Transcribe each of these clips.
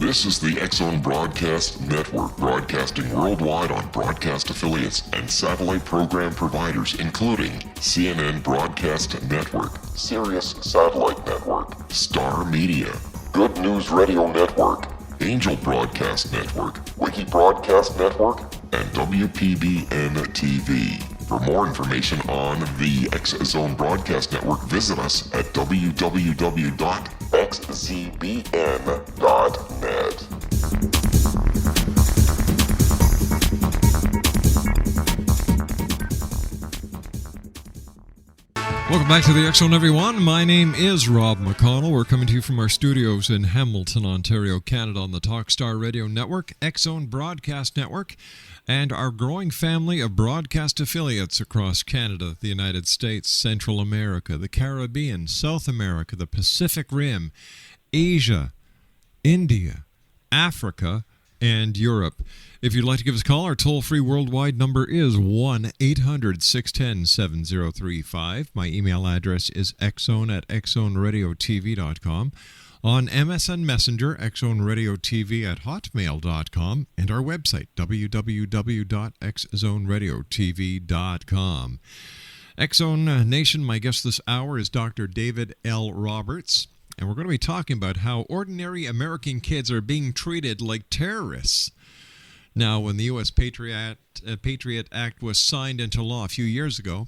This is the X-Zone Broadcast Network, broadcasting worldwide on broadcast affiliates and satellite program providers, including CNN Broadcast Network, Sirius Satellite Network, Star Media, Good News Radio Network, Angel Broadcast Network, Wiki Broadcast Network, and WPBN TV. For more information on the X-Zone Broadcast Network, visit us at www.xzbn.net. Welcome back to the X-Zone, everyone. My name is Rob McConnell. We're coming to you from our studios in Hamilton, Ontario, Canada on the Talkstar Radio Network, X-Zone Broadcast Network, and our growing family of broadcast affiliates across Canada, the United States, Central America, the Caribbean, South America, the Pacific Rim, Asia, India, Africa, and Europe. If you'd like to give us a call, our toll-free worldwide number is 1-800-610-7035. My email address is xzone@xzoneradiotv.com. On MSN Messenger, xzoneradiotv@hotmail.com, and our website, www.xzoneradiotv.com. X-Zone Nation, my guest this hour is Dr. David L. Roberts, and we're going to be talking about how ordinary American kids are being treated like terrorists. Now, when the U.S. Patriot Act was signed into law a few years ago,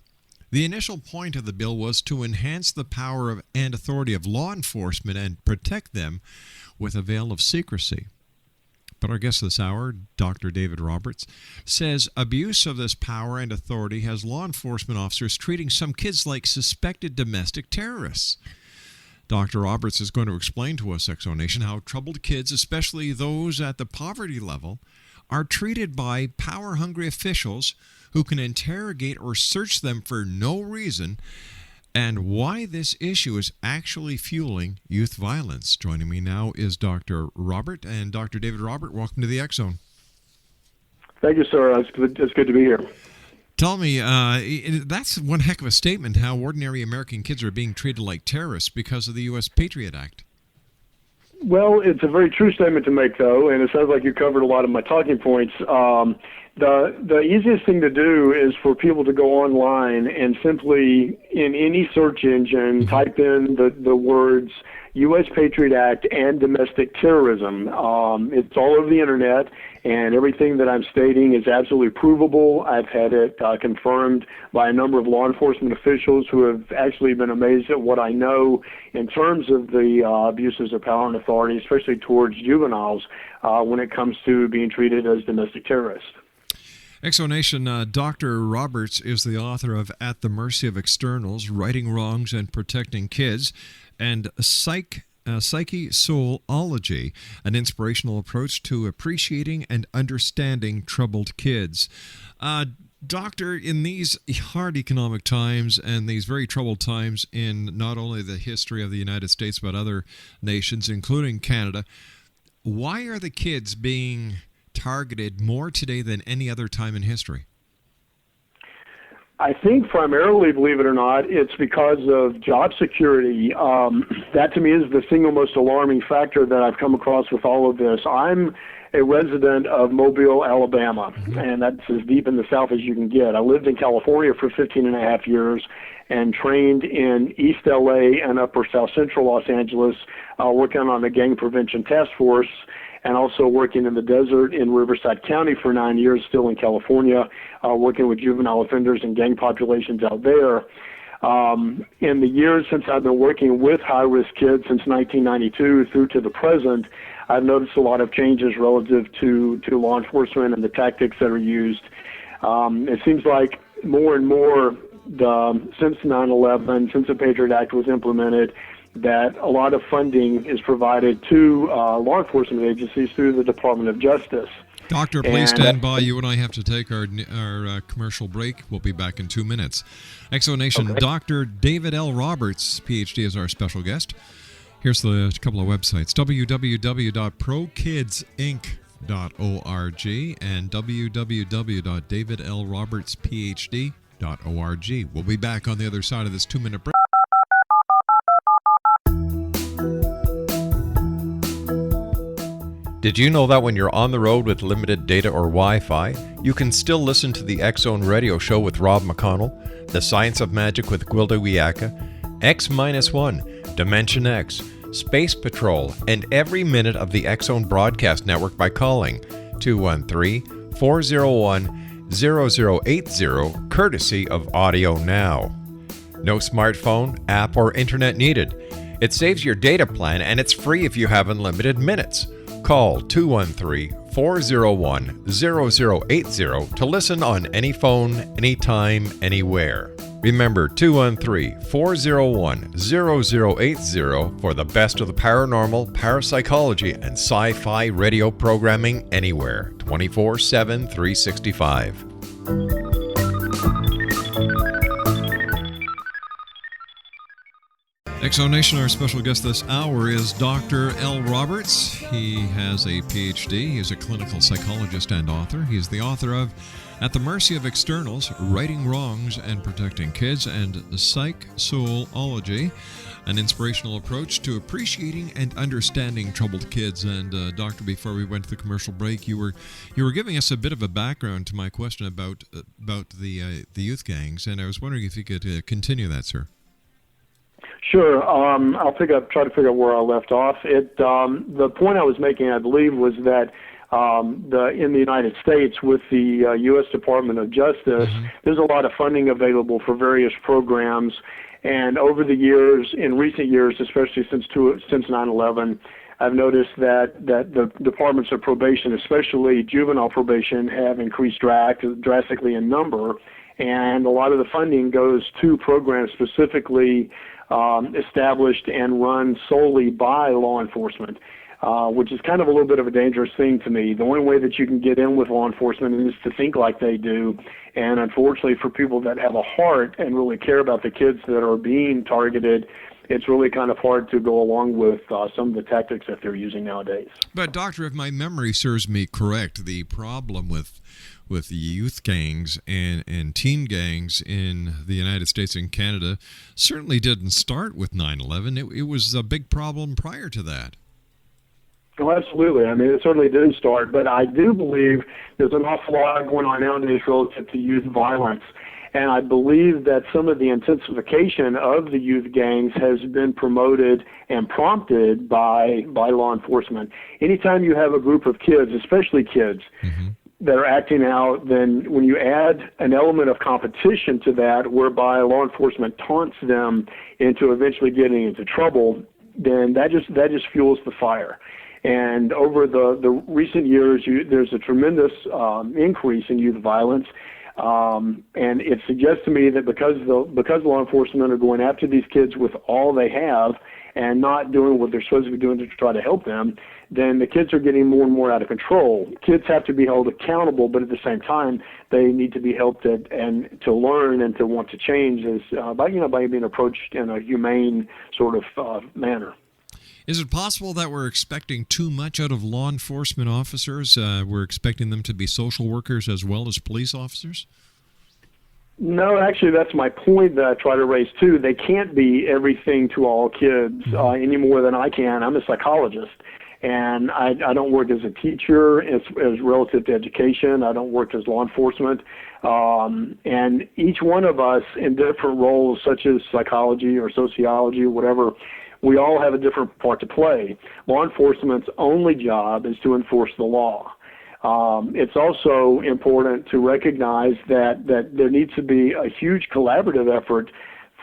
the initial point of the bill was to enhance the power and authority of law enforcement and protect them with a veil of secrecy. But our guest this hour, Dr. David Roberts, says abuse of this power and authority has law enforcement officers treating some kids like suspected domestic terrorists. Dr. Roberts is going to explain to us, X-Zone Nation, how troubled kids, especially those at the poverty level, are treated by power-hungry officials who can interrogate or search them for no reason, and why this issue is actually fueling youth violence. Joining me now is Dr. Robert, and Dr. David Robert, welcome to the X-Zone. Thank you, sir. It's good to be here. Tell me, that's one heck of a statement, how ordinary American kids are being treated like terrorists because of the U.S. Patriot Act. Well, it's a very true statement to make, though, and it sounds like you covered a lot of my talking points. The easiest thing to do is for people to go online and simply, in any search engine, type in the words U.S. Patriot Act and domestic terrorism. It's all over the internet, and everything that I'm stating is absolutely provable. I've had it confirmed by a number of law enforcement officials who have actually been amazed at what I know in terms of the abuses of power and authority, especially towards juveniles, when it comes to being treated as domestic terrorists. X-Zone Nation, Dr. Roberts is the author of At the Mercy of Externals, Righting Wrongs and Protecting Kids, and Psyche Soulology, an inspirational approach to appreciating and understanding troubled kids. Doctor, in these hard economic times and these very troubled times in not only the history of the United States but other nations, including Canada, why are the kids being targeted more today than any other time in history? I think primarily, believe it or not, it's because of job security. That to me is the single most alarming factor that I've come across with all of this. I'm a resident of Mobile, Alabama, and that's as deep in the South as you can get. I lived in California for 15 and a half years and trained in East LA and Upper South Central Los Angeles, working on a gang prevention task force, and also working in the desert in Riverside County for 9 years, still in California, working with juvenile offenders and gang populations out there. In the years since I've been working with high-risk kids since 1992 through to the present, I've noticed a lot of changes relative to law enforcement and the tactics that are used. It seems like more and more since 9/11, since the Patriot Act was implemented, that a lot of funding is provided to law enforcement agencies through the Department of Justice. Doctor, please stand by. You and I have to take our commercial break. We'll be back in 2 minutes. X-Zone Nation, okay. Dr. David L. Roberts, Ph.D., is our special guest. Here's a couple of websites, www.prokidsinc.org and www.davidlrobertsphd.org. We'll be back on the other side of this 2-minute break. Did you know that when you're on the road with limited data or Wi-Fi, you can still listen to the X-Zone Radio Show with Rob McConnell, The Science of Magic with Gwilda Wiyaka, X-1, Dimension X, Space Patrol, and every minute of the X-Zone Broadcast Network by calling 213-401-0080, courtesy of Audio Now. No smartphone, app, or internet needed. It saves your data plan and it's free if you have unlimited minutes. Call 213-401-0080 to listen on any phone, anytime, anywhere. Remember 213-401-0080 for the best of the paranormal, parapsychology, and sci-fi radio programming anywhere, 24/7, 365. Exonation, our special guest this hour is Dr. L. Roberts. He has a PhD. He is a clinical psychologist and author. He is the author of At the Mercy of Externals, Righting Wrongs and Protecting Kids, and Psych-Soulology, an inspirational approach to appreciating and understanding troubled kids. And Doctor, before we went to the commercial break, you were giving us a bit of a background to my question about the youth gangs, and I was wondering if you could continue that, sir. Sure. I'll try to figure out where I left off. The point I was making, I believe, was that in the United States, with the U.S. Department of Justice, there's a lot of funding available for various programs. And over the years, in recent years, especially since 9/11, I've noticed that the departments of probation, especially juvenile probation, have increased drastically in number. And a lot of the funding goes to programs specifically established and run solely by law enforcement, which is kind of a little bit of a dangerous thing to me. The only way that you can get in with law enforcement is to think like they do. And unfortunately, for people that have a heart and really care about the kids that are being targeted, it's really kind of hard to go along with some of the tactics that they're using nowadays. But, Doctor, if my memory serves me correct, the problem with the youth gangs and teen gangs in the United States and Canada certainly didn't start with 9/11. It was a big problem prior to that. Oh, absolutely. I mean, it certainly didn't start, but I do believe there's an awful lot going on nowadays relative to youth violence. And I believe that some of the intensification of the youth gangs has been promoted and prompted by law enforcement. Anytime you have a group of kids, especially kids, that are acting out, then when you add an element of competition to that, whereby law enforcement taunts them into eventually getting into trouble, then that just fuels the fire. And over the recent years, there's a tremendous increase in youth violence. And it suggests to me that because law enforcement are going after these kids with all they have and not doing what they're supposed to be doing to try to help them, then the kids are getting more and more out of control. Kids have to be held accountable, but at the same time, they need to be helped and to learn and to want to change by being approached in a humane sort of manner. Is it possible that we're expecting too much out of law enforcement officers? We're expecting them to be social workers as well as police officers? No, actually, that's my point that I try to raise, too. They can't be everything to all kids any more than I can. I'm a psychologist, and I don't work as a teacher as relative to education. I don't work as law enforcement. And each one of us in different roles, such as psychology or sociology or whatever, we all have a different part to play. Law enforcement's only job is to enforce the law. It's also important to recognize that there needs to be a huge collaborative effort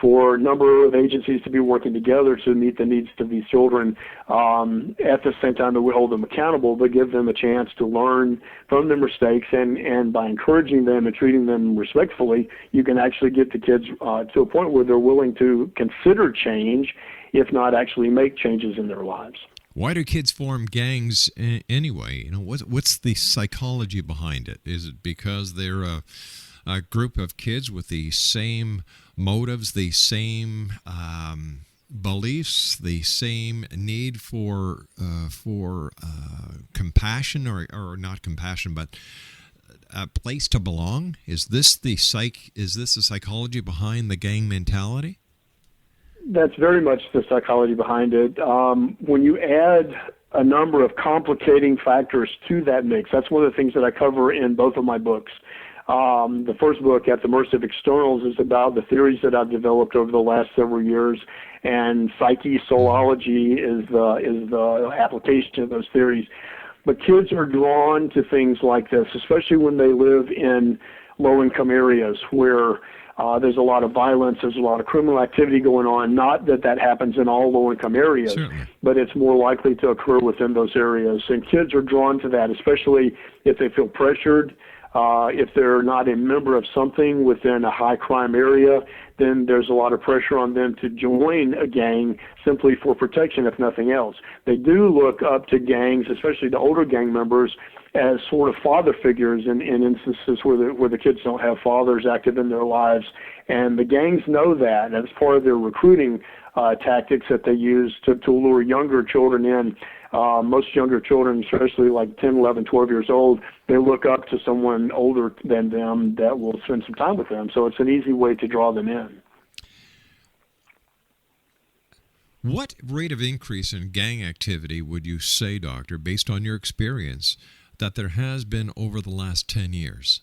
for a number of agencies to be working together to meet the needs of these children at the same time that we hold them accountable, but give them a chance to learn from their mistakes. And by encouraging them and treating them respectfully, you can actually get the kids to a point where they're willing to consider change, if not actually make changes in their lives. Why do kids form gangs anyway? What's the psychology behind it? Is it because they're a group of kids with the same motives, the same beliefs, the same need for compassion or not compassion, but a place to belong? Is this the psychology behind the gang mentality? That's very much the psychology behind it. When you add a number of complicating factors to that mix. That's one of the things that I cover in both of my books. The first book, At the Mercy of Externals, is about the theories that I've developed over the last several years, and psyche soulology is the application of those theories. But kids are drawn to things like this, especially when they live in low-income areas where there's a lot of violence, there's a lot of criminal activity going on. Not that that happens in all low-income areas, Certainly. but it's more likely to occur within those areas. And kids are drawn to that, especially if they feel pressured. If they're not a member of something within a high-crime area, then there's a lot of pressure on them to join a gang simply for protection, if nothing else. They do look up to gangs, especially the older gang members, as sort of father figures in instances where the kids don't have fathers active in their lives. And the gangs know that. That's part of their recruiting tactics that they use to lure younger children in. Most younger children, especially like 10, 11, 12 years old, they look up to someone older than them that will spend some time with them. So it's an easy way to draw them in. What rate of increase in gang activity would you say, Doctor, based on your experience, that there has been over the last 10 years?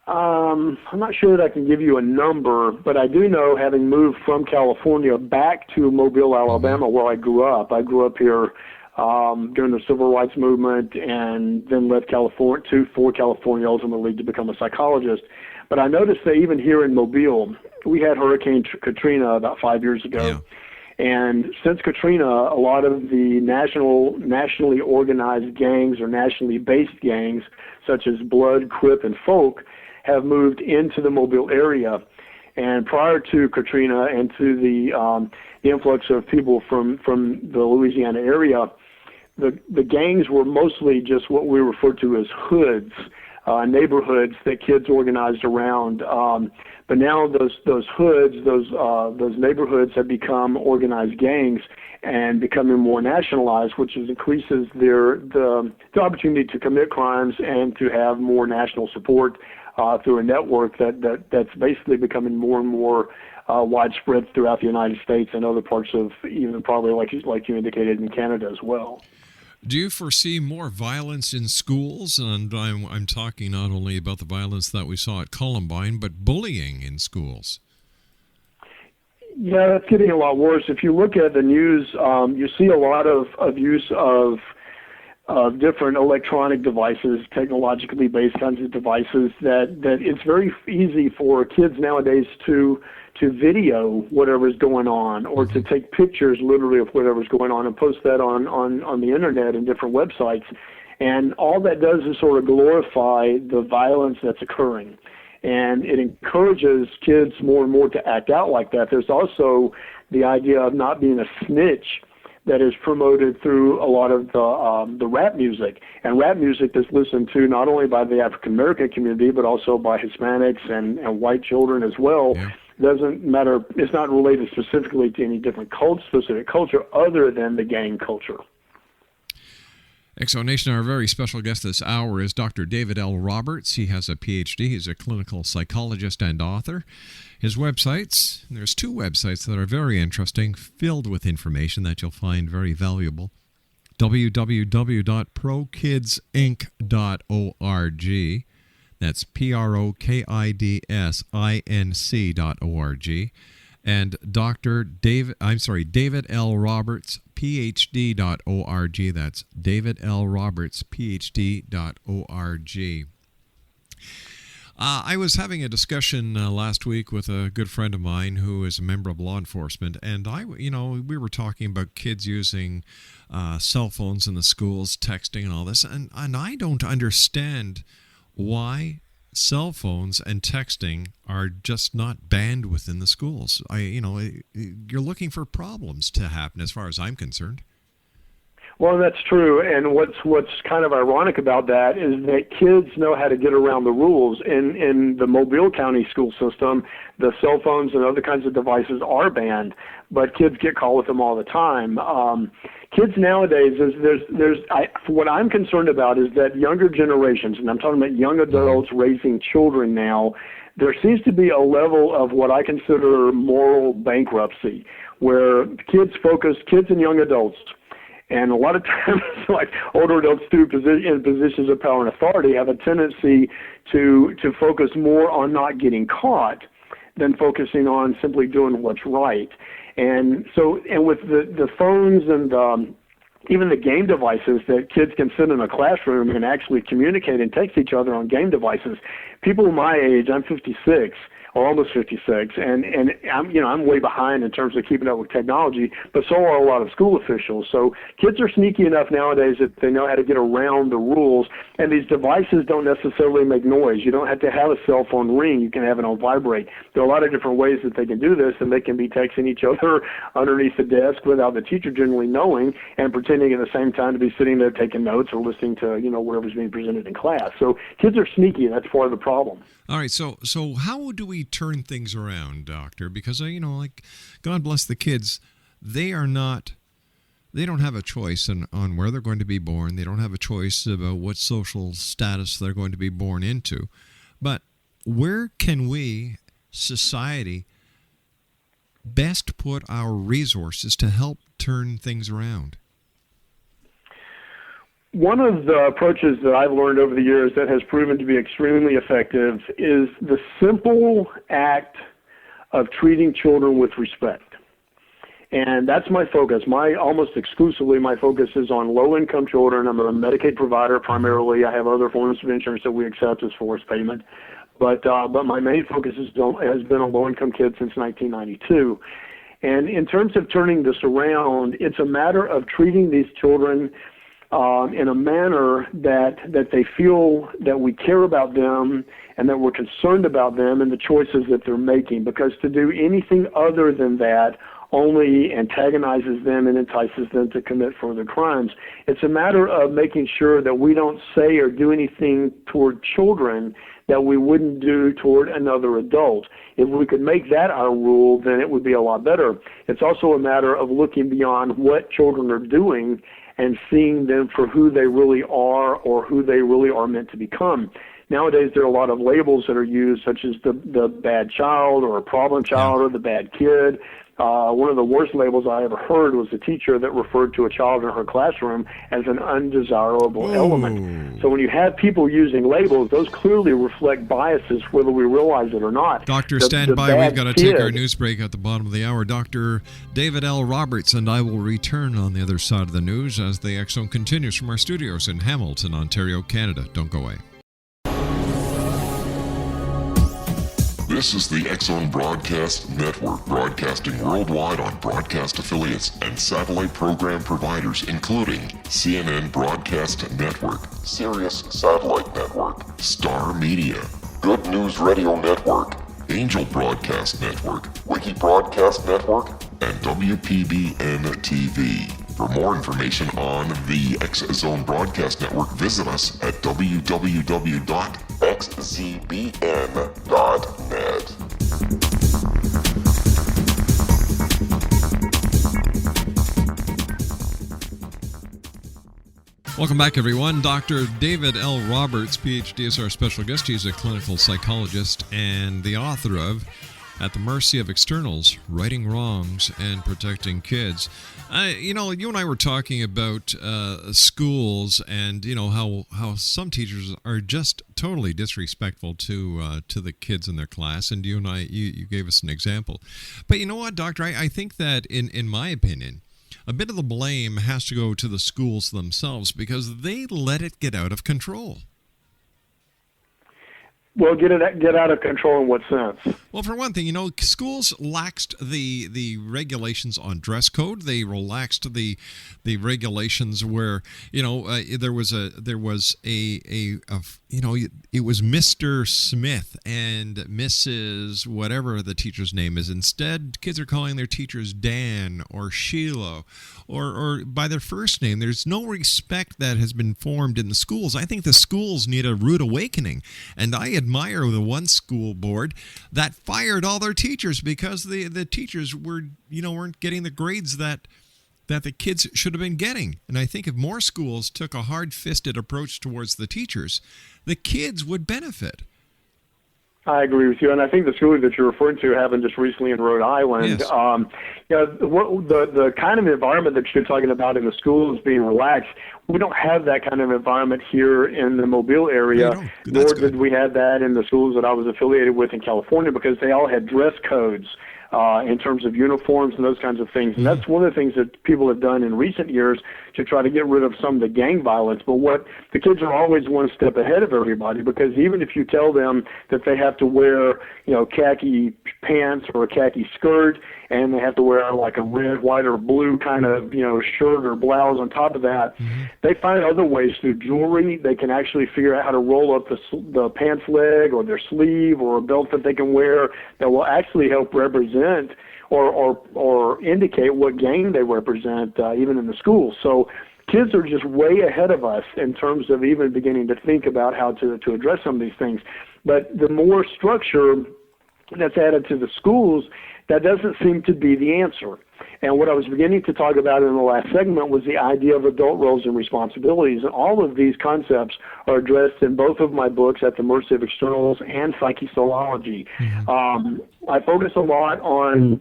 I'm not sure that I can give you a number, but I do know, having moved from California back to Mobile, Alabama, where I grew up here during the Civil Rights Movement, and then left California for California ultimately to become a psychologist. But I noticed that even here in Mobile, we had Hurricane Katrina about 5 years ago. Yeah. And since Katrina, a lot of the nationally organized gangs or nationally based gangs, such as Blood, Crip, and Folk, have moved into the Mobile area. And prior to Katrina and to the influx of people from the Louisiana area, the gangs were mostly just what we refer to as hoods, neighborhoods that kids organized around. But now those hoods, those neighborhoods have become organized gangs and becoming more nationalized, which increases the opportunity to commit crimes and to have more national support through a network that's basically becoming more and more widespread throughout the United States and other parts of, even probably like you indicated, in Canada as well. Do you foresee more violence in schools? And I'm talking not only about the violence that we saw at Columbine, but bullying in schools. Yeah, that's getting a lot worse. If you look at the news, you see a lot of use of different electronic devices, technologically based kinds of devices, that it's very easy for kids nowadays to video whatever's going on, or to take pictures literally of whatever's going on and post that on the internet and different websites. And all that does is sort of glorify the violence that's occurring. And it encourages kids more and more to act out like that. There's also the idea of not being a snitch that is promoted through a lot of the rap music. And rap music is listened to not only by the African-American community, but also by Hispanics and white children as well. Yeah. Doesn't matter, it's not related specifically to any different specific culture other than the gang culture. Exonation, our very special guest this hour is Dr. David L. Roberts. He has a PhD. He's a clinical psychologist and author. His websites, there's two websites that are very interesting, filled with information that you'll find very valuable. www.prokidsinc.org. That's prokidsinc.org. And David L. Roberts, PhD.org. That's David L. Roberts, PhD.org. I was having a discussion last week with a good friend of mine who is a member of law enforcement, and we were talking about kids using cell phones in the schools, texting and all this, and I don't understand why cell phones and texting are just not banned within the schools. You're looking for problems to happen as far as I'm concerned. Well, that's true, and what's kind of ironic about that is that kids know how to get around the rules. In the Mobile County school system, the cell phones and other kinds of devices are banned, but kids get caught with them all the time. Kids nowadays, what I'm concerned about is that younger generations, and I'm talking about young adults raising children now, there seems to be a level of what I consider moral bankruptcy, where kids and young adults, and a lot of times, like older adults too, in positions of power and authority, have a tendency to focus more on not getting caught than focusing on simply doing what's right. And with the phones and even the game devices that kids can sit in a classroom and actually communicate and text each other on game devices, people my age, I'm 56, or almost 56, and I'm way behind in terms of keeping up with technology, but so are a lot of school officials. So kids are sneaky enough nowadays that they know how to get around the rules, and these devices don't necessarily make noise. You don't have to have a cell phone ring. You can have it on vibrate. There are a lot of different ways that they can do this, and they can be texting each other underneath the desk without the teacher generally knowing, and pretending at the same time to be sitting there taking notes or listening to whatever's being presented in class. So kids are sneaky, and that's part of the problem. All right, so how do we turn things around, Doctor? Because like God bless the kids, they don't have a choice on where they're going to be born. They don't have a choice about what social status they're going to be born into. But where can we, society, best put our resources to help turn things around? One of the approaches that I've learned over the years that has proven to be extremely effective is the simple act of treating children with respect. And that's my focus. Almost exclusively, my focus is on low-income children. I'm a Medicaid provider primarily. I have other forms of insurance that we accept as forced payment. But my main focus has been on low-income kids since 1992. And in terms of turning this around, it's a matter of treating these children in a manner that they feel that we care about them and that we're concerned about them and the choices that they're making. Because to do anything other than that only antagonizes them and entices them to commit further crimes. It's a matter of making sure that we don't say or do anything toward children that we wouldn't do toward another adult. If we could make that our rule, then it would be a lot better. It's also a matter of looking beyond what children are doing and seeing them for who they really are or who they really are meant to become. Nowadays, there are a lot of labels that are used, such as the bad child or a problem child or the bad kid. One of the worst labels I ever heard was a teacher that referred to a child in her classroom as an undesirable element. So when you have people using labels, those clearly reflect biases, whether we realize it or not. Doctor, stand by. We've got to take our news break at the bottom of the hour. Dr. David L. Roberts and I will return on the other side of the news as the X Zone continues from our studios in Hamilton, Ontario, Canada. Don't go away. This is the X Zone Broadcast Network, broadcasting worldwide on broadcast affiliates and satellite program providers, including CNN Broadcast Network, Sirius Satellite Network, Star Media, Good News Radio Network, Angel Broadcast Network, Wiki Broadcast Network, and WPBN TV. For more information on the X Zone Broadcast Network, visit us at www.xzbn.net. Welcome back, everyone. Dr. David L. Roberts, PhD, is our special guest. He's a clinical psychologist and the author of At the Mercy of Externals, Righting Wrongs and Protecting Kids. You and I were talking about schools and, how some teachers are just totally disrespectful to the kids in their class. And you and I, you gave us an example. But you know what, Doctor? I think that, in my opinion, a bit of the blame has to go to the schools themselves because they let it get out of control. Well, get out of control in what sense? Well, for one thing, schools laxed the regulations on dress code. They relaxed the regulations where it was Mr. Smith and Mrs. whatever the teacher's name is. Instead, kids are calling their teachers Dan or Sheila or by their first name. There's no respect that has been formed in the schools. I think the schools need a rude awakening, and I admire the one school board that fired all their teachers because the teachers weren't getting the grades that the kids should have been getting. And I think if more schools took a hard-fisted approach towards the teachers, the kids would benefit. I agree with you, and I think the school that you're referring to happened just recently in Rhode Island. Yes. The kind of environment that you're talking about in the schools being relaxed, we don't have that kind of environment here in the Mobile area, nor did we have that in the schools that I was affiliated with in California, because they all had dress codes in terms of uniforms and those kinds of things. And that's one of the things that people have done in recent years to try to get rid of some of the gang violence. But what the kids are always one step ahead of everybody, because even if you tell them that they have to wear, khaki pants or a khaki skirt, and they have to wear like a red, white, or blue kind of, shirt or blouse on top of that, they find other ways through jewelry. They can actually figure out how to roll up the pants leg or their sleeve or a belt that they can wear that will actually help represent or indicate what gang they represent, even in the schools. So kids are just way ahead of us in terms of even beginning to think about how to address some of these things. But the more structure that's added to the schools, that doesn't seem to be the answer. And what I was beginning to talk about in the last segment was the idea of adult roles and responsibilities. And all of these concepts are addressed in both of my books, At the Mercy of Externals and Psychosociology. I focus a lot on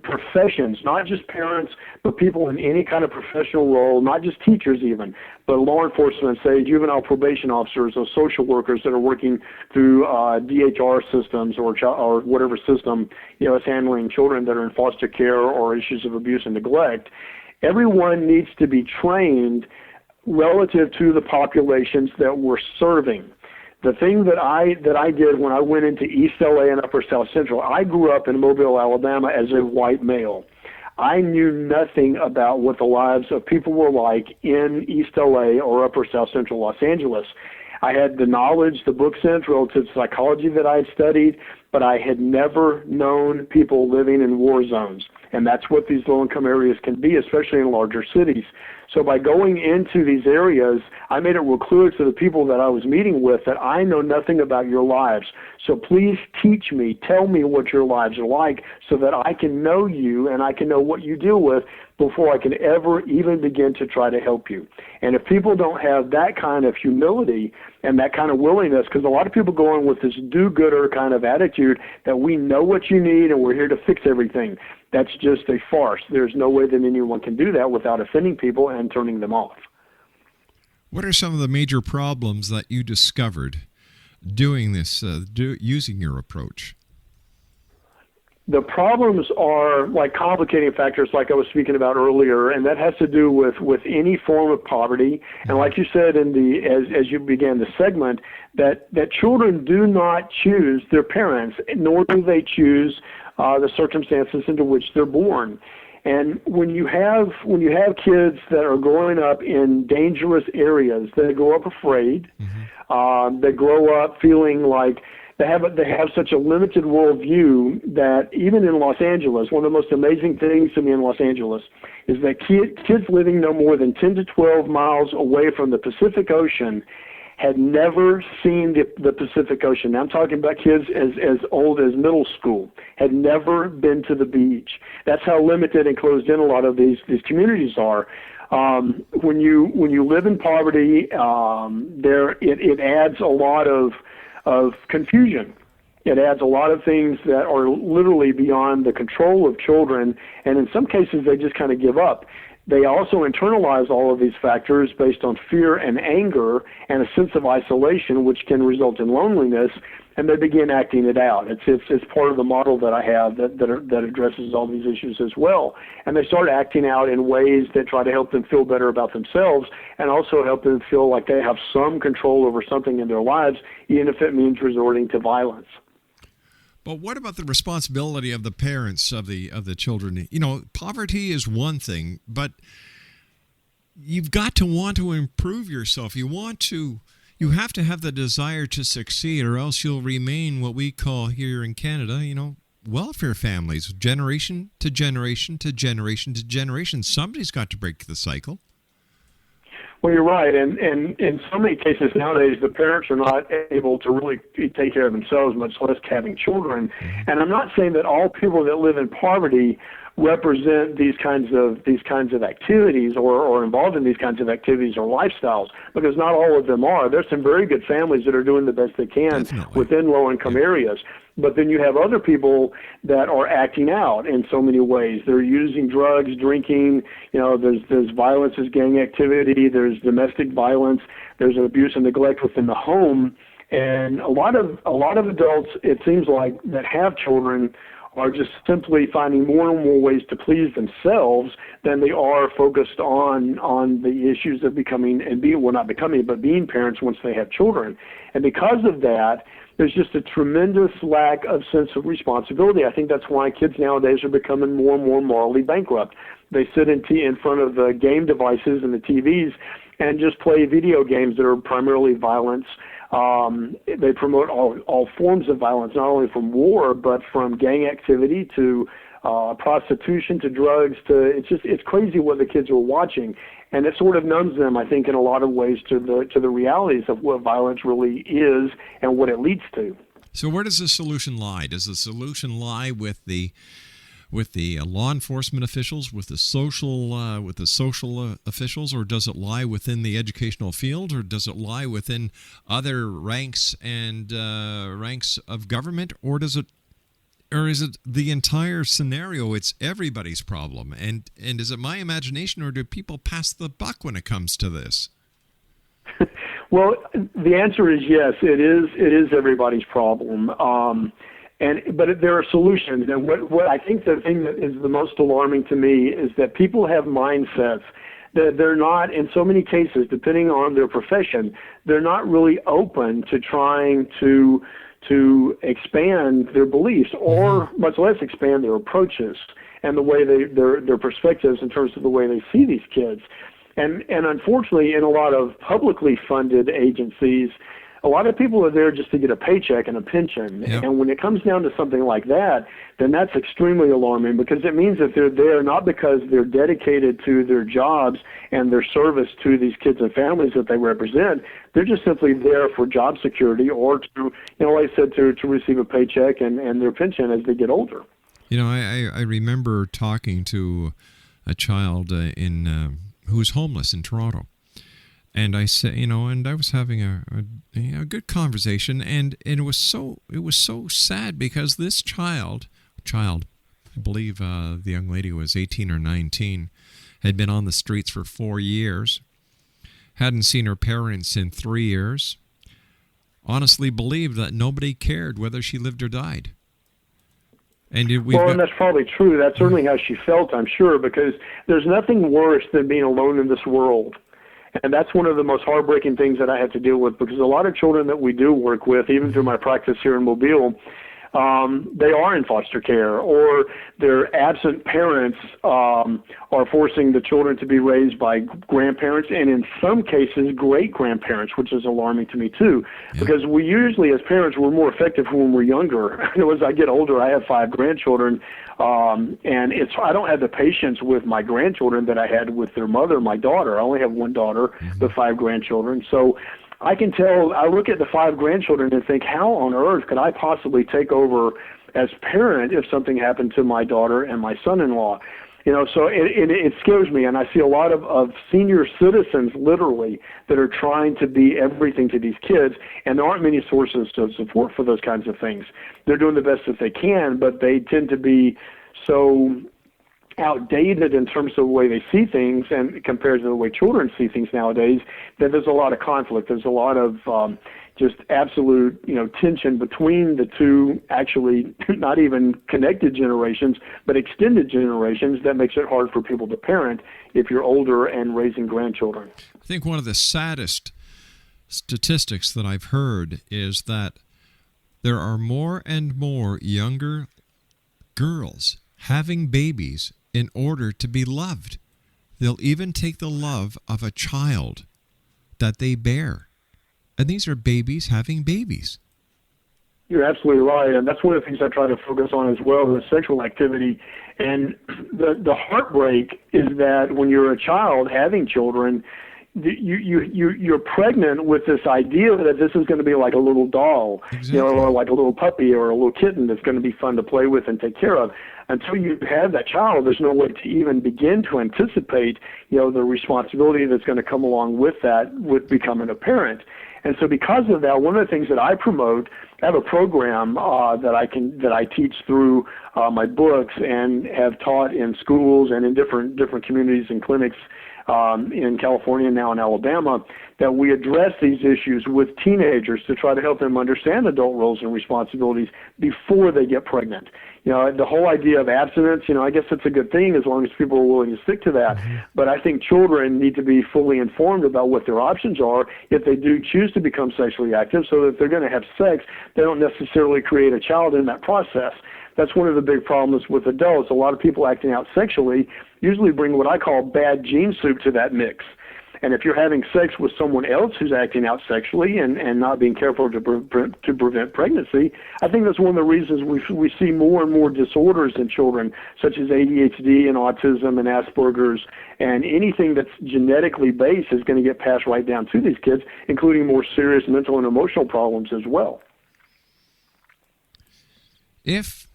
professions, not just parents, but people in any kind of professional role, not just teachers even, but law enforcement, say juvenile probation officers or social workers that are working through DHR systems or whatever system is handling children that are in foster care or issues of abuse and neglect. Everyone needs to be trained relative to the populations that we're serving. The thing that I did when I went into East LA and Upper South Central, I grew up in Mobile, Alabama as a white male. I knew nothing about what the lives of people were like in East LA or Upper South Central Los Angeles. I had the knowledge, the book sense relative to psychology that I had studied, but I had never known people living in war zones. And that's what these low-income areas can be, especially in larger cities. So by going into these areas, I made it real clear to the people that I was meeting with that I know nothing about your lives. So please teach me, tell me what your lives are like so that I can know you and I can know what you deal with before I can ever even begin to try to help you. And if people don't have that kind of humility and that kind of willingness, because a lot of people go in with this do-gooder kind of attitude that we know what you need and we're here to fix everything. That's just a farce. There's no way that anyone can do that without offending people and turning them off. What are some of the major problems that you discovered doing this, using your approach? The problems are like complicating factors like I was speaking about earlier, and that has to do with any form of poverty. And like you said as you began the segment, that children do not choose their parents, nor do they choose the circumstances into which they're born. And when you have kids that are growing up in dangerous areas, they grow up afraid, they grow up feeling like they have such a limited worldview that even in Los Angeles, one of the most amazing things to me in Los Angeles is that kids living no more than 10 to 12 miles away from the Pacific Ocean had never seen the Pacific Ocean. Now I'm talking about kids as old as middle school, had never been to the beach. That's how limited and closed in a lot of these communities are. When you live in poverty, it adds a lot of confusion. It adds a lot of things that are literally beyond the control of children, and in some cases they just kind of give up. They also internalize all of these factors based on fear and anger and a sense of isolation, which can result in loneliness, and they begin acting it out. It's part of the model that I have that addresses all these issues as well. And they start acting out in ways that try to help them feel better about themselves and also help them feel like they have some control over something in their lives, even if it means resorting to violence. But what about the responsibility of the parents of the children? Poverty is one thing, but you've got to want to improve yourself. You have to have the desire to succeed, or else you'll remain what we call here in Canada, welfare families, generation to generation to generation to generation. Somebody's got to break the cycle. Well, you're right, and in so many cases nowadays, the parents are not able to really take care of themselves, much less having children. And I'm not saying that all people that live in poverty represent these kinds of activities or involved in these kinds of activities or lifestyles, because not all of them are. There's some very good families that are doing the best they can Definitely. within low-income areas. But then you have other people that are acting out in so many ways. They're using drugs, drinking. There's violence, there's gang activity, there's domestic violence, there's abuse and neglect within the home. And a lot of adults, it seems like, that have children are just simply finding more and more ways to please themselves than they are focused on the issues of becoming and being parents once they have children. And because of that, there's just a tremendous lack of sense of responsibility. I think that's why kids nowadays are becoming more and more morally bankrupt. They sit in front of the game devices and the TVs and just play video games that are primarily violence. They promote all forms of violence, not only from war, but from gang activity to prostitution to drugs. It's crazy what the kids are watching, and it sort of numbs them, I think, in a lot of ways to the realities of what violence really is and what it leads to. So where does the solution lie? Does the solution lie with the law enforcement officials, with the social officials, or does it lie within the educational field, or does it lie within other ranks and ranks of government, or is it the entire scenario? It's everybody's problem, and is it my imagination, or do people pass the buck when it comes to this? Well, the answer is yes. It is everybody's problem. But there are solutions, and what I think the thing that is the most alarming to me is that people have mindsets that they're not, in so many cases, depending on their profession, they're not really open to trying to expand their beliefs, or much less expand their approaches and the way their perspectives in terms of the way they see these kids. And unfortunately, in a lot of publicly funded agencies, a lot of people are there just to get a paycheck and a pension. Yep. And when it comes down to something like that, then that's extremely alarming, because it means that they're there not because they're dedicated to their jobs and their service to these kids and families that they represent. They're just simply there for job security, or to, like I said, to receive a paycheck and their pension as they get older. I remember talking to a child who was homeless in Toronto. And I said, and I was having a good conversation, and it was so sad, because this child, I believe the young lady was 18 or 19, had been on the streets for 4 years, hadn't seen her parents in 3 years, honestly believed that nobody cared whether she lived or died. And that's probably true. That's certainly how she felt, I'm sure, because there's nothing worse than being alone in this world. And that's one of the most heartbreaking things that I have to deal with, because a lot of children that we do work with, even through my practice here in Mobile, they are in foster care, or their absent parents are forcing the children to be raised by grandparents, and in some cases, great-grandparents, which is alarming to me too, because we usually, as parents, we're more effective when we're younger. As I get older, I have 5 grandchildren, and I don't have the patience with my grandchildren that I had with their mother, my daughter. I only have one daughter, but 5 grandchildren. So I can tell, I look at the 5 grandchildren and think, how on earth could I possibly take over as parent if something happened to my daughter and my son-in-law? So it scares me, and I see a lot of senior citizens, literally, that are trying to be everything to these kids, and there aren't many sources of support for those kinds of things. They're doing the best that they can, but they tend to be so outdated in terms of the way they see things, and compared to the way children see things nowadays, that there's a lot of conflict. There's a lot of just absolute, tension between the two, actually not even connected generations, but extended generations, that makes it hard for people to parent if you're older and raising grandchildren. I think one of the saddest statistics that I've heard is that there are more and more younger girls having babies in order to be loved. They'll even take the love of a child that they bear. And these are babies having babies. You're absolutely right, and that's one of the things I try to focus on as well, the sexual activity. And the heartbreak is that when you're a child having children, you're pregnant with this idea that this is going to be like a little doll, exactly. Or like a little puppy or a little kitten that's going to be fun to play with and take care of. until you have that child, there's no way to even begin to anticipate, the responsibility that's going to come along with that, with becoming a parent. And so because of that, one of the things that I promote, I have a program that I teach through my books and have taught in schools and in different communities and clinics in California, now in Alabama, that we address these issues with teenagers to try to help them understand adult roles and responsibilities before they get pregnant. The whole idea of abstinence, I guess it's a good thing as long as people are willing to stick to that. Mm-hmm. But I think children need to be fully informed about what their options are if they do choose to become sexually active, so that if they're going to have sex, they don't necessarily create a child in that process. That's one of the big problems with adults. A lot of people acting out sexually usually bring what I call bad gene soup to that mix. And if you're having sex with someone else who's acting out sexually and not being careful to prevent pregnancy, I think that's one of the reasons we see more and more disorders in children, such as ADHD and autism and Asperger's, and anything that's genetically based is going to get passed right down to these kids, including more serious mental and emotional problems as well. If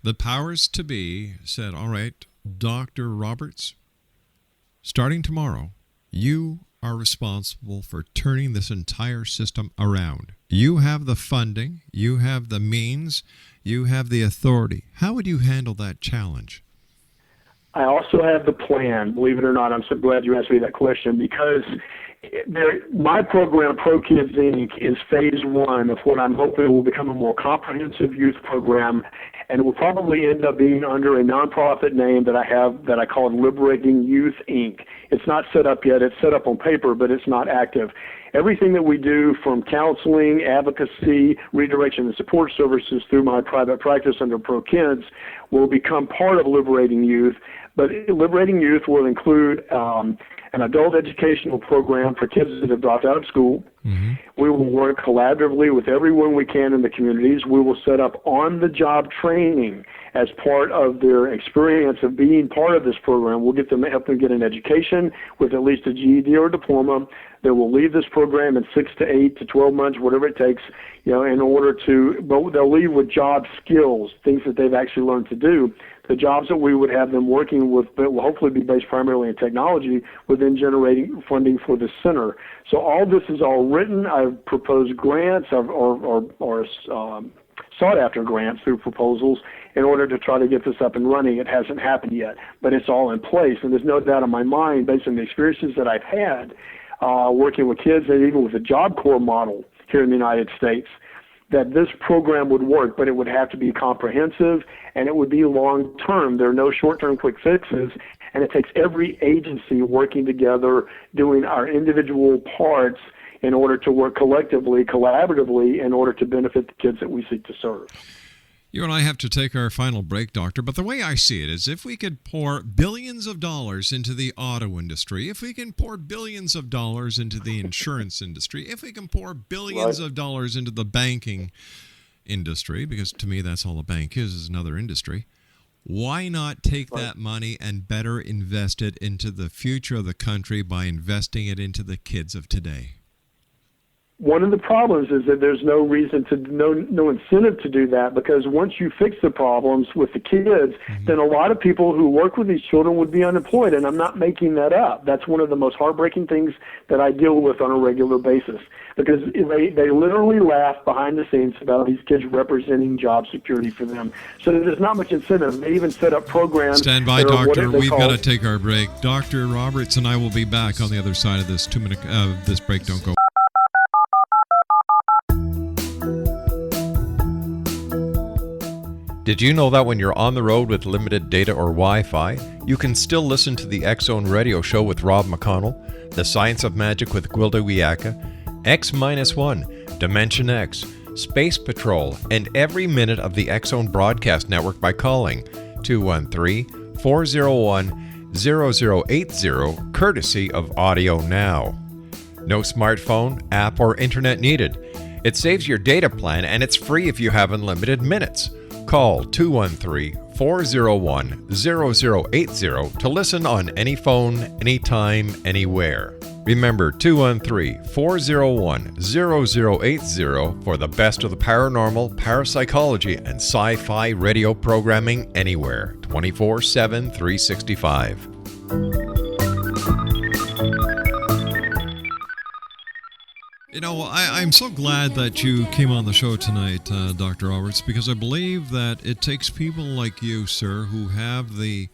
the powers to be said, all right, Dr. Roberts, starting tomorrow, you are responsible for turning this entire system around. You have the funding, you have the means, you have the authority. How would you handle that challenge? I also have the plan, believe it or not. I'm so glad you asked me that question, because my program, Pro Kids Inc., is phase one of what I'm hoping will become a more comprehensive youth program, and it will probably end up being under a nonprofit name that I call Liberating Youth Inc. It's not set up yet. It's set up on paper, but it's not active. Everything that we do, from counseling, advocacy, redirection, and support services through my private practice under Pro Kids, will become part of Liberating Youth. But Liberating Youth will include an adult educational program for kids that have dropped out of school. Mm-hmm. We will work collaboratively with everyone we can in the communities. We will set up on-the-job training as part of their experience of being part of this program. We'll help them get an education with at least a GED or a diploma. They will leave this program in 6 to 8 to 12 months, whatever it takes, but they'll leave with job skills, things that they've actually learned to do. The jobs that we would have them working with, that will hopefully be based primarily in technology, would then generating funding for the center. So all this is all written. I've proposed grants or sought after grants through proposals in order to try to get this up and running. It hasn't happened yet, but it's all in place. And there's no doubt in my mind, based on the experiences that I've had working with kids and even with the Job Corps model here in the United States, that this program would work, but it would have to be comprehensive and it would be long-term. There are no short-term quick fixes, and it takes every agency working together, doing our individual parts in order to work collectively, collaboratively, in order to benefit the kids that we seek to serve. You and I have to take our final break, Doctor, but the way I see it is if we could pour billions of dollars into the auto industry, if we can pour billions of dollars into the insurance industry, if we can pour billions of dollars into the banking industry, because to me that's all a bank is another industry, why not take that money and better invest it into the future of the country by investing it into the kids of today? One of the problems is that there's no reason no incentive to do that, because once you fix the problems with the kids, then a lot of people who work with these children would be unemployed, and I'm not making that up. That's one of the most heartbreaking things that I deal with on a regular basis, because they literally laugh behind the scenes about these kids representing job security for them. So there's not much incentive. They even set up programs. Stand by, Doctor. We've got to take our break. Dr. Roberts and I will be back on the other side of this 2-minute this break. Don't go. Did you know that when you're on the road with limited data or Wi-Fi, you can still listen to the X-Zone Radio Show with Rob McConnell, The Science of Magic with Gwilda Wiyaka, X-1, Dimension X, Space Patrol, and every minute of the X-Zone Broadcast Network by calling 213-401-0080, courtesy of Audio Now. No smartphone, app, or internet needed. It saves your data plan, and it's free if you have unlimited minutes. Call 213-401-0080 to listen on any phone, anytime, anywhere. Remember 213-401-0080 for the best of the paranormal, parapsychology, and sci-fi radio programming anywhere, 24/7, 365. You know, I'm so glad that you came on the show tonight, Dr. Roberts, because I believe that it takes people like you, sir, who have the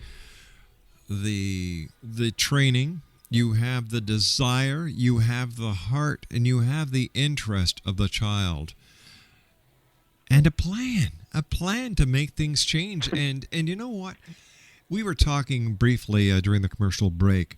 training, you have the desire, you have the heart, and you have the interest of the child, and a plan to make things change. And you know what? We were talking briefly during the commercial break.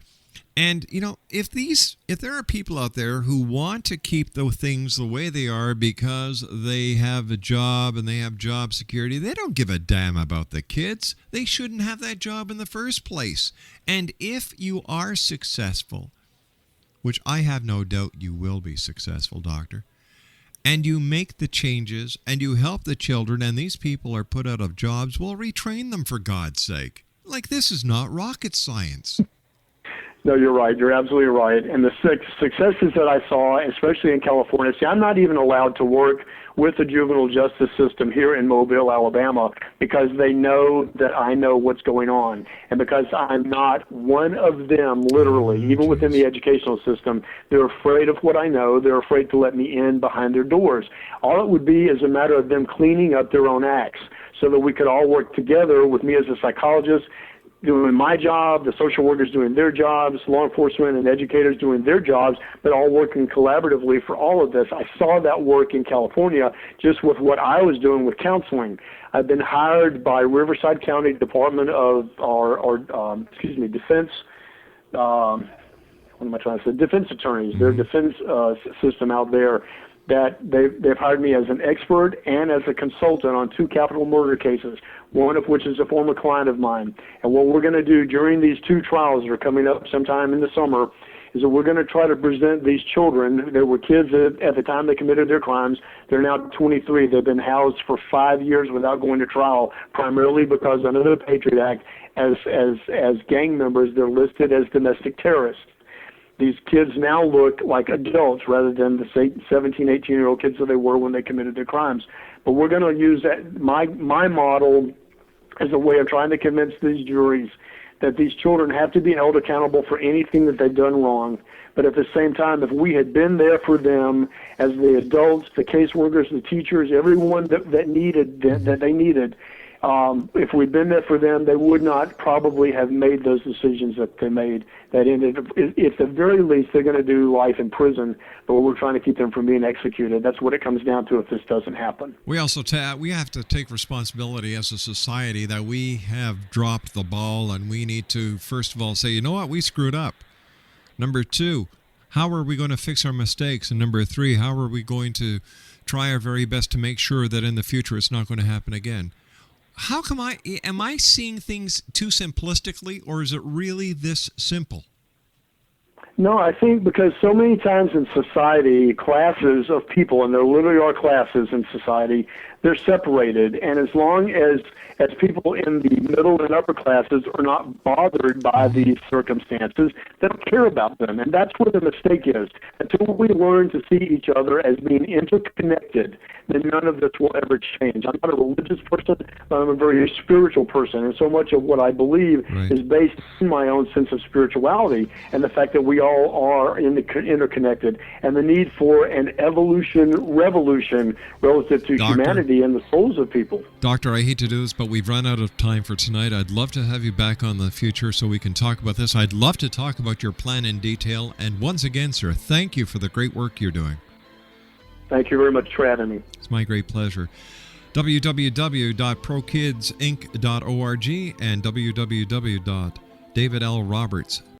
And, you know, if there are people out there who want to keep the things the way they are because they have a job and they have job security, they don't give a damn about the kids. They shouldn't have that job in the first place. And if you are successful, which I have no doubt you will be successful, Doctor, and you make the changes and you help the children and these people are put out of jobs, well, retrain them for God's sake. Like, this is not rocket science. No, you're right. You're absolutely right. And the successes that I saw, especially in California, see, I'm not even allowed to work with the juvenile justice system here in Mobile, Alabama, because they know that I know what's going on. And because I'm not one of them, literally, even within the educational system, they're afraid of what I know. They're afraid to let me in behind their doors. All it would be is a matter of them cleaning up their own acts so that we could all work together with me as a psychologist, doing my job, the social workers doing their jobs, law enforcement and educators doing their jobs, but all working collaboratively for all of this. I saw that work in California just with what I was doing with counseling. I've been hired by Riverside County Department of Defense. What am I trying to say? Defense attorneys. Their defense system out there. That they've hired me as an expert and as a consultant on 2 capital murder cases, one of which is a former client of mine. And what we're going to do during these 2 trials that are coming up sometime in the summer is that we're going to try to present these children. They were kids at the time they committed their crimes. They're now 23. They've been housed for 5 years without going to trial, primarily because under the Patriot Act, as gang members, they're listed as domestic terrorists. These kids now look like adults rather than the 17, 18-year-old kids that they were when they committed their crimes. But we're going to use that my model as a way of trying to convince these juries that these children have to be held accountable for anything that they've done wrong. But at the same time, if we had been there for them as the adults, the caseworkers, the teachers, everyone that they needed, if we'd been there for them, they would not probably have made those decisions that they made that ended. At the very least, they're going to do life in prison, but we're trying to keep them from being executed. That's what it comes down to if this doesn't happen. We also we have to take responsibility as a society that we have dropped the ball, and we need to, first of all, say, you know what, we screwed up. Number 2, how are we going to fix our mistakes? And number 3, how are we going to try our very best to make sure that in the future it's not going to happen again? How come am I seeing things too simplistically, or is it really this simple? No, I think because so many times in society, classes of people, and there literally are classes in society, they're separated. And as long as people in the middle and upper classes are not bothered by these circumstances, they don't care about them. And that's where the mistake is. Until we learn to see each other as being interconnected, then none of this will ever change. I'm not a religious person, but I'm a very spiritual person. And so much of what I believe is based in my own sense of spirituality and the fact that we all are interconnected, and the need for an revolution relative to humanity and the souls of people. Doctor, I hate to do this, but we've run out of time for tonight. I'd love to have you back on the future so we can talk about this. I'd love to talk about your plan in detail. And once again, sir, thank you for the great work you're doing. Thank you very much for having me. It's my great pleasure. www.prokidsinc.org and www.davidlroberts.com.